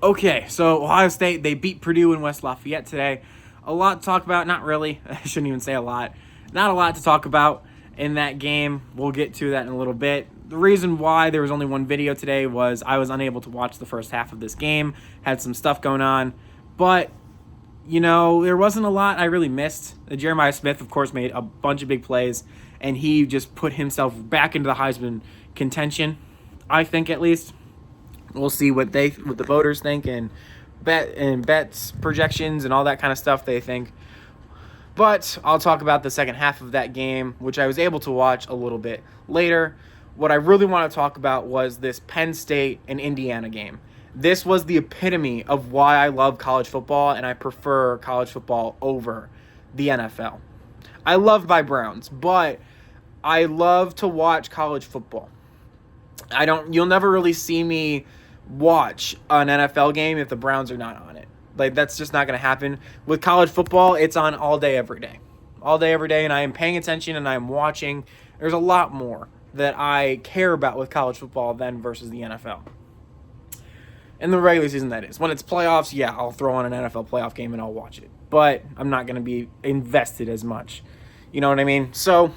Okay, so Ohio State, they beat Purdue in West Lafayette today. A lot to talk about. Not really. I shouldn't even say a lot. Not a lot to talk about in that game. We'll get to that in a little bit. The reason why there was only one video today was I was unable to watch the first half of this game. Had some stuff going on. But, there wasn't a lot I really missed. Jeremiah Smith, of course, made a bunch of big plays, and he just put himself back into the Heisman contention, I think at least. We'll see what the voters think and bets projections and all that kind of stuff they think. But I'll talk about the second half of that game, which I was able to watch a little bit later. What I really want to talk about was this Penn State and Indiana game. This was the epitome of why I love college football and I prefer college football over the NFL. I love my Browns, but I love to watch college football. You'll never really see me watch an NFL game if the Browns are not on it. Like, that's just not going to happen. With college football, it's on all day, every day. All day, every day, and I am paying attention and I am watching. There's a lot more that I care about with college football than versus the NFL. In the regular season, that is. When it's playoffs, yeah, I'll throw on an NFL playoff game and I'll watch it. But I'm not going to be invested as much. You know what I mean? So,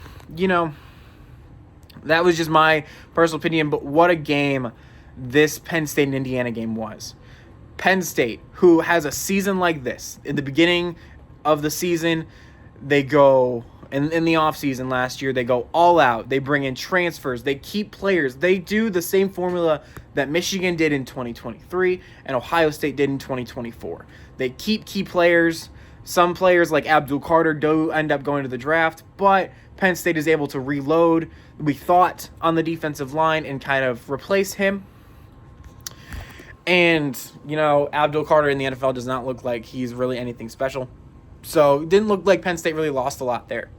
that was just my personal opinion, but what a game this Penn State and Indiana game was. Penn State, who has a season like this, in the beginning of the season, they go, in the offseason last year, they go all out. They bring in transfers. They keep players. They do the same formula that Michigan did in 2023 and Ohio State did in 2024. They keep key players. Some players like Abdul Carter do end up going to the draft, but Penn State is able to reload, we thought, on the defensive line and kind of replace him. And, Abdul Carter in the NFL does not look like he's really anything special. So it didn't look like Penn State really lost a lot there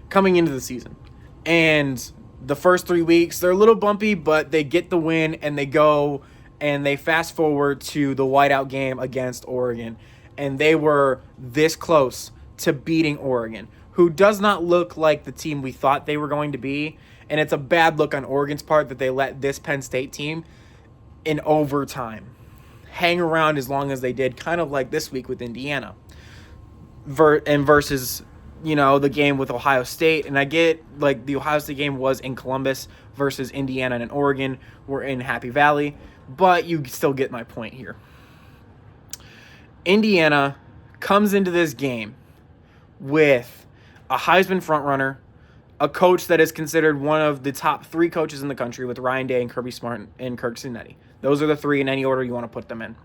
coming into the season. And the first 3 weeks, they're a little bumpy, but they get the win and they go and they fast forward to the whiteout game against Oregon. And they were this close to beating Oregon, who does not look like the team we thought they were going to be. And it's a bad look on Oregon's part that they let this Penn State team in overtime hang around as long as they did, kind of like this week with Indiana. Versus, the game with Ohio State. And I get, the Ohio State game was in Columbus versus Indiana and Oregon were in Happy Valley. But you still get my point here. Indiana comes into this game with a Heisman frontrunner, a coach that is considered one of the top 3 coaches in the country with Ryan Day and Kirby Smart and Kirk Cinetti. Those are the 3 in any order you want to put them in.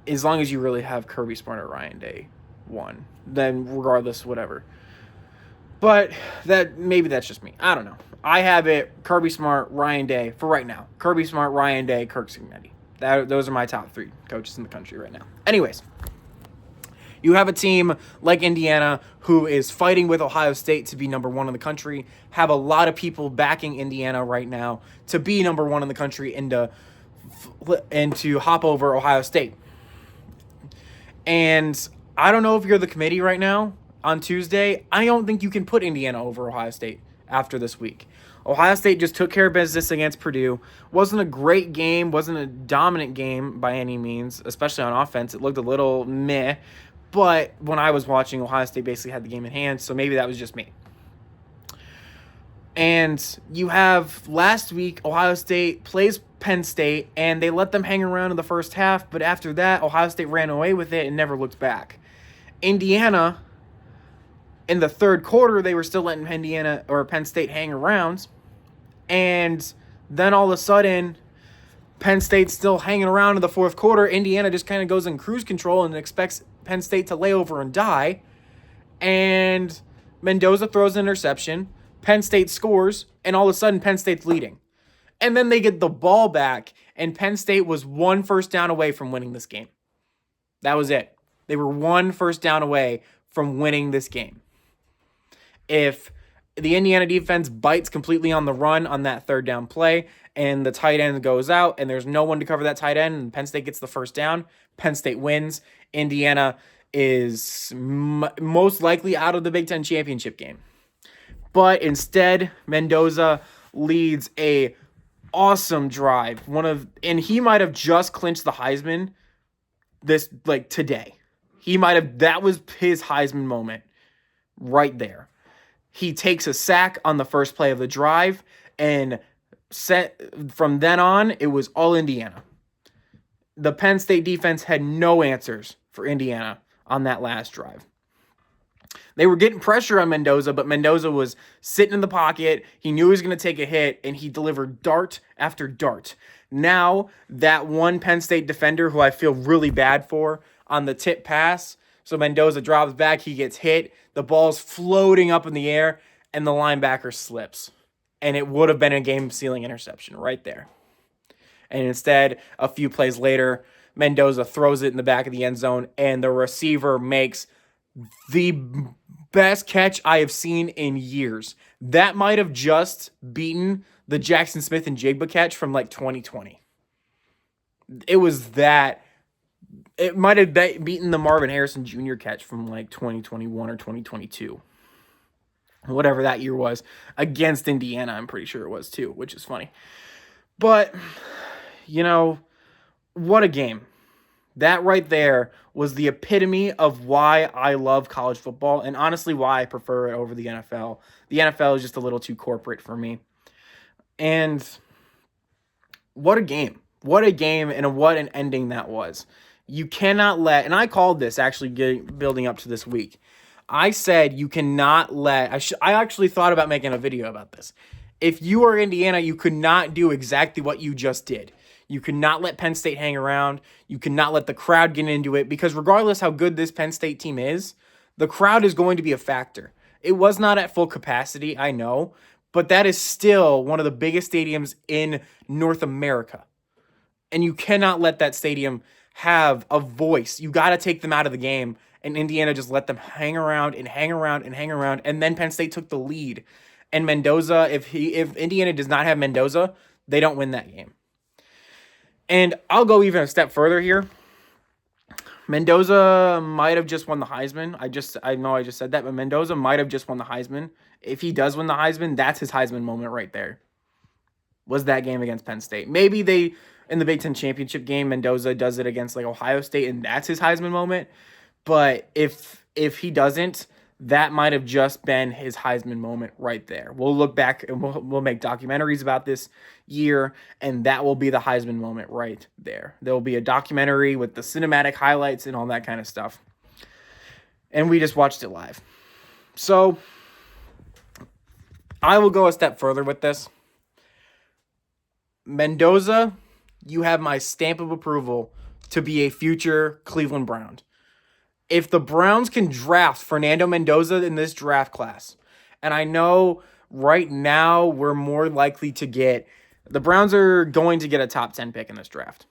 As long as you really have Kirby Smart or Ryan Day one, then regardless, whatever. But maybe that's just me. I don't know. I have it Kirby Smart, Ryan Day for right now. Kirby Smart, Ryan Day, Kirk Cinetti. Those are my top 3 coaches in the country right now. Anyways, you have a team like Indiana who is fighting with Ohio State to be number 1 in the country, have a lot of people backing Indiana right now to be number 1 in the country and to hop over Ohio State. And I don't know if you're the committee right now on Tuesday. I don't think you can put Indiana over Ohio State after this week. Ohio State just took care of business against Purdue. Wasn't a great game, wasn't a dominant game by any means, especially on offense. It looked a little meh. But when I was watching, Ohio State basically had the game in hand, so maybe that was just me. And you have last week, Ohio State plays Penn State, and they let them hang around in the first half, but after that, Ohio State ran away with it and never looked back. Indiana, in the third quarter, they were still letting Penn State hang around, and then all of a sudden, Penn State's still hanging around in the fourth quarter. Indiana just kind of goes in cruise control and expects Penn State to lay over and die. And Mendoza throws an interception. Penn State scores, and all of a sudden, Penn State's leading. And then they get the ball back, and Penn State was 1 first down away from winning this game. That was it. They were 1 first down away from winning this game. If the Indiana defense bites completely on the run on that third down play, and the tight end goes out, and there's no one to cover that tight end, and Penn State gets the first down, Penn State wins. Indiana is most likely out of the Big Ten championship game. But instead, Mendoza leads a awesome drive. And he might have just clinched the Heisman today. That was his Heisman moment right there. He takes a sack on the first play of the drive, and from then on, it was all Indiana. The Penn State defense had no answers for Indiana on that last drive. They were getting pressure on Mendoza, but Mendoza was sitting in the pocket. He knew he was going to take a hit, and he delivered dart after dart. Now, that one Penn State defender who I feel really bad for on the tip pass, so Mendoza drops back, he gets hit, the ball's floating up in the air, and the linebacker slips. And it would have been a game-sealing interception right there. And instead, a few plays later, Mendoza throws it in the back of the end zone, and the receiver makes the best catch I have seen in years. That might have just beaten the Jackson Smith and Jigba catch from 2020. It might have beaten the Marvin Harrison Jr. catch from 2021 or 2022. Whatever that year was, against Indiana, I'm pretty sure it was too, which is funny. But, what a game. That right there was the epitome of why I love college football, and honestly why I prefer it over the NFL. The NFL is just a little too corporate for me. And what a game. What a game, and what an ending that was. You cannot let, and I called this actually building up to this week. I said you cannot let, I actually thought about making a video about this. If you are Indiana, you could not do exactly what you just did. You could not let Penn State hang around. You could not let the crowd get into it, because regardless how good this Penn State team is, the crowd is going to be a factor. It was not at full capacity, I know, but that is still one of the biggest stadiums in North America. And you cannot let that stadium have a voice. You got to take them out of the game. And Indiana just let them hang around and hang around and hang around. And then Penn State took the lead. And Mendoza, if Indiana does not have Mendoza, they don't win that game. And I'll go even a step further here. Mendoza might have just won the Heisman. I know I just said that, but Mendoza might have just won the Heisman. If he does win the Heisman, that's his Heisman moment right there. Was that game against Penn State. Maybe in the Big Ten championship game, Mendoza does it against Ohio State, and that's his Heisman moment. But if he doesn't, that might have just been his Heisman moment right there. We'll look back and we'll make documentaries about this year, and that will be the Heisman moment right there. There will be a documentary with the cinematic highlights and all that kind of stuff. And we just watched it live. So I will go a step further with this. Mendoza, you have my stamp of approval to be a future Cleveland Brown. If the Browns can draft Fernando Mendoza in this draft class, and I know right now we're more likely to get, the Browns are going to get a top 10 pick in this draft.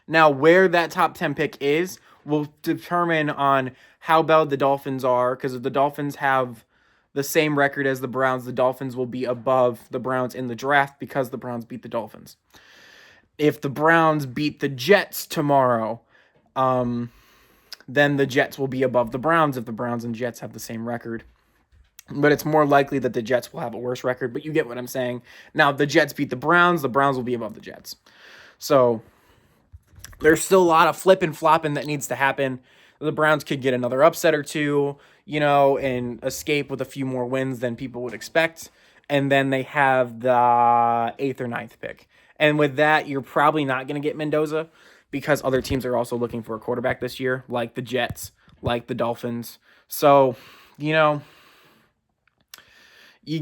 Now, where that top 10 pick is will determine on how bad the Dolphins are, because if the Dolphins have the same record as the Browns, the Dolphins will be above the Browns in the draft because the Browns beat the Dolphins. If the Browns beat the Jets tomorrow, then the Jets will be above the Browns if the Browns and Jets have the same record. But it's more likely that the Jets will have a worse record, but you get what I'm saying. Now, if the Jets beat the Browns will be above the Jets. So there's still a lot of flipping flopping that needs to happen. The Browns could get another upset or two, and escape with a few more wins than people would expect. And then they have the 8th or 9th pick. And with that, you're probably not going to get Mendoza, because other teams are also looking for a quarterback this year, like the Jets, like the Dolphins. So, you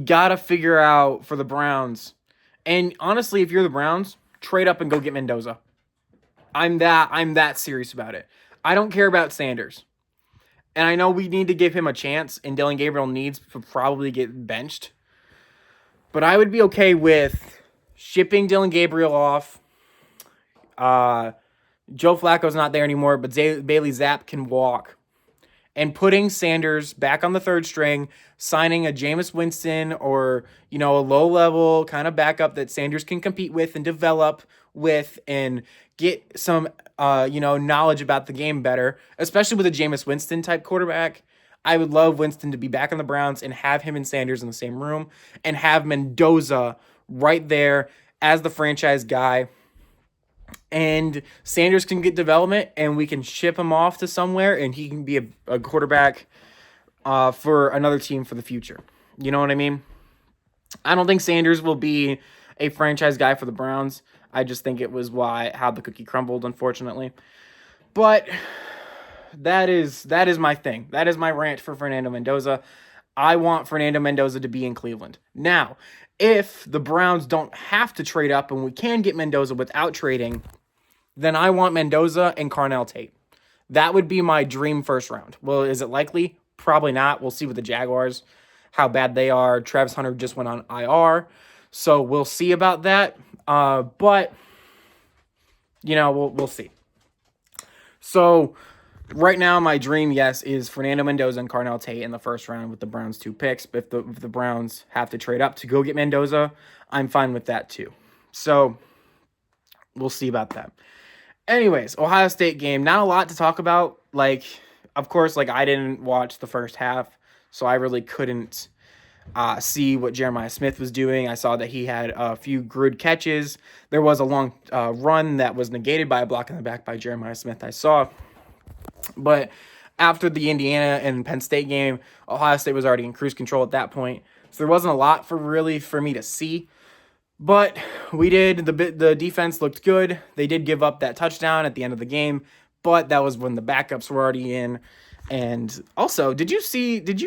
got to figure out for the Browns. And honestly, if you're the Browns, trade up and go get Mendoza. I'm that serious about it. I don't care about Sanders. And I know we need to give him a chance, and Dillon Gabriel needs to probably get benched. But I would be okay with shipping Dillon Gabriel off. Joe Flacco's not there anymore, but Bailey Zapp can walk. And putting Sanders back on the third string, signing a Jameis Winston or, a low-level kind of backup that Sanders can compete with and develop with and get some, knowledge about the game better, especially with a Jameis Winston type quarterback. I would love Winston to be back on the Browns and have him and Sanders in the same room and have Mendoza right there as the franchise guy. And Sanders can get development, and we can ship him off to somewhere, and he can be a quarterback for another team for the future. You know what I mean? I don't think Sanders will be a franchise guy for the Browns. I just think it was how the cookie crumbled, unfortunately. But that is my thing. That is my rant for Fernando Mendoza. I want Fernando Mendoza to be in Cleveland. Now, if the Browns don't have to trade up and we can get Mendoza without trading, then I want Mendoza and Carnell Tate. That would be my dream first round. Well, is it likely? Probably not. We'll see with the Jaguars, how bad they are. Travis Hunter just went on IR, so we'll see about that. But, we'll see. So, right now, my dream, yes, is Fernando Mendoza and Carnell Tate in the first round with the Browns' 2 picks. But if the Browns have to trade up to go get Mendoza, I'm fine with that too. So, we'll see about that. Anyways, Ohio State game. Not a lot to talk about. Of course, I didn't watch the first half, so I really couldn't see what Jeremiah Smith was doing. I saw that he had a few good catches. There was a long run that was negated by a block in the back by Jeremiah Smith, I saw. But after the Indiana and Penn State game, Ohio State was already in cruise control at that point. So there wasn't a lot for me to see. But we did. The defense looked good. They did give up that touchdown at the end of the game, but that was when the backups were already in. And also, did you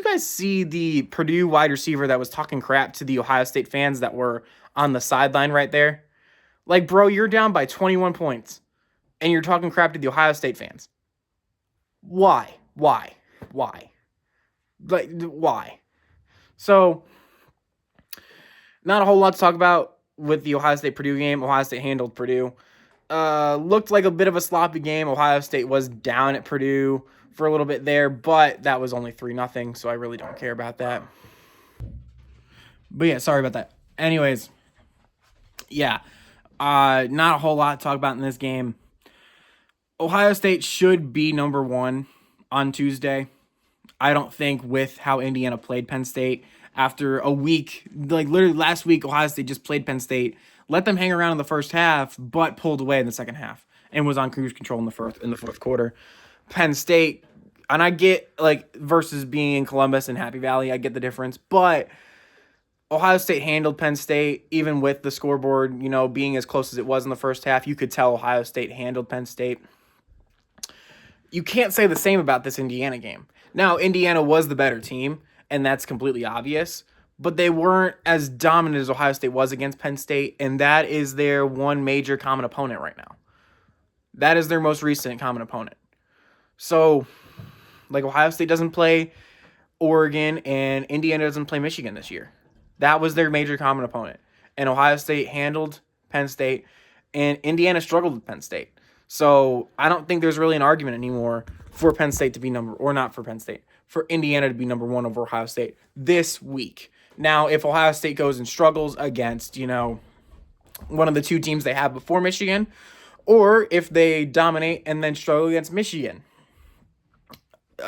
guys see the Purdue wide receiver that was talking crap to the Ohio State fans that were on the sideline right there? Bro, you're down by 21 points, and you're talking crap to the Ohio State fans. Why? Why? So, not a whole lot to talk about with the Ohio State-Purdue game. Ohio State handled Purdue. Looked like a bit of a sloppy game. Ohio State was down at Purdue for a little bit there, but that was only 3-0, so I really don't care about that. But yeah, sorry about that. Anyways, yeah, not a whole lot to talk about in this game. Ohio State should be number 1 on Tuesday. I don't think with how Indiana played Penn State after a week, literally last week, Ohio State just played Penn State, let them hang around in the first half, but pulled away in the second half and was on cruise control in the fourth quarter. Penn State, and I get versus being in Columbus and Happy Valley, I get the difference, but Ohio State handled Penn State even with the scoreboard, being as close as it was in the first half. You could tell Ohio State handled Penn State. You can't say the same about this Indiana game. Now, Indiana was the better team, and that's completely obvious, but they weren't as dominant as Ohio State was against Penn State, and that is their one major common opponent right now. That is their most recent common opponent. So, Ohio State doesn't play Oregon, and Indiana doesn't play Michigan this year. That was their major common opponent, and Ohio State handled Penn State, and Indiana struggled with Penn State. So I don't think there's really an argument anymore for Penn State to be for Indiana to be number 1 over Ohio State this week. Now, if Ohio State goes and struggles against, one of the 2 teams they have before Michigan, or if they dominate and then struggle against Michigan,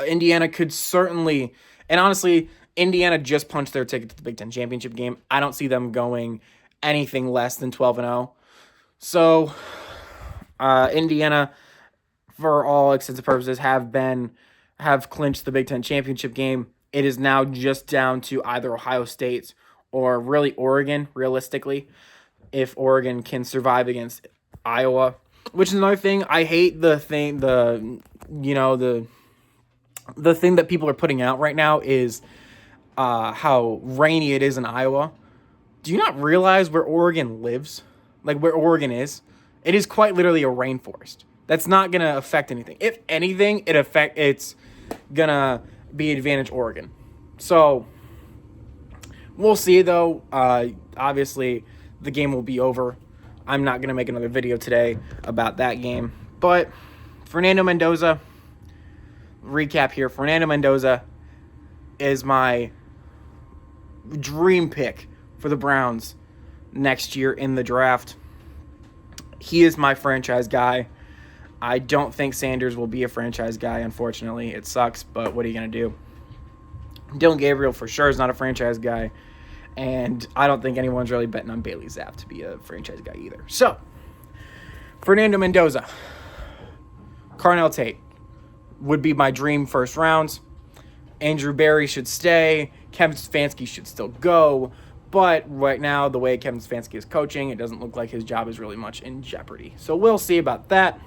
Indiana could certainly, and honestly, Indiana just punched their ticket to the Big Ten championship game. I don't see them going anything less than 12-0. So, Indiana, for all extents and purposes, have clinched the Big Ten championship game. It is now just down to either Ohio State or really Oregon, realistically, if Oregon can survive against Iowa. Which is another thing. I hate the thing that people are putting out right now is how rainy it is in Iowa. Do you not realize where Oregon lives? Where Oregon is? It is quite literally a rainforest. That's not going to affect anything. If anything, it's going to be advantage Oregon. So, we'll see, though. Obviously, the game will be over. I'm not going to make another video today about that game. But, Fernando Mendoza, recap here. Fernando Mendoza is my dream pick for the Browns next year in the draft. He is my franchise guy. I don't think Sanders will be a franchise guy, unfortunately. It sucks, but what are you going to do? Dylan Gabriel for sure is not a franchise guy. And I don't think anyone's really betting on Bailey Zapp to be a franchise guy either. So, Fernando Mendoza, Carnell Tate would be my dream first rounds. Andrew Barry should stay. Kevin Stefanski should still go. But right now, the way Kevin Stefanski is coaching, it doesn't look like his job is really much in jeopardy. So we'll see about that.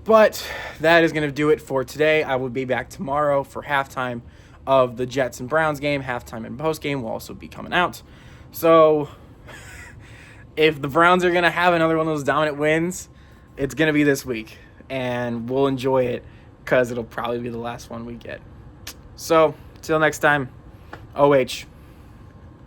But that is going to do it for today. I will be back tomorrow for halftime of the Jets and Browns game. Halftime and postgame will also be coming out. So if the Browns are going to have another one of those dominant wins, it's going to be this week. And we'll enjoy it because it'll probably be the last one we get. So, till next time, OH.